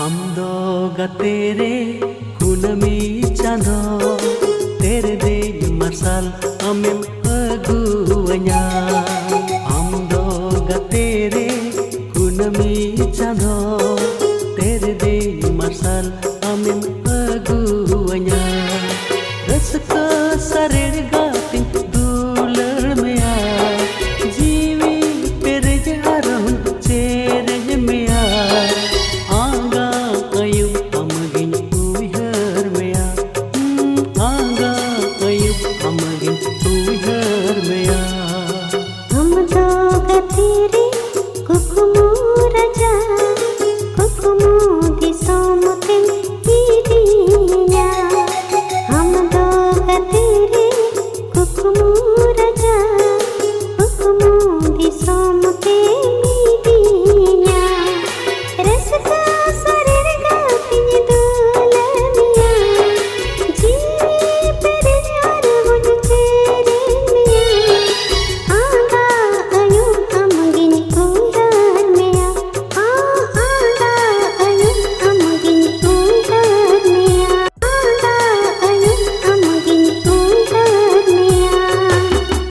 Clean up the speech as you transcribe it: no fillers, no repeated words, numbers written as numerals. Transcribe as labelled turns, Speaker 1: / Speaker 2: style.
Speaker 1: आमदो गतेरे कुनमी चांदो तेरे दे मरसाल अमेम अगुवanya आमदो गतेरे कुनमी चांदो तेरे दे मरसाल अमेम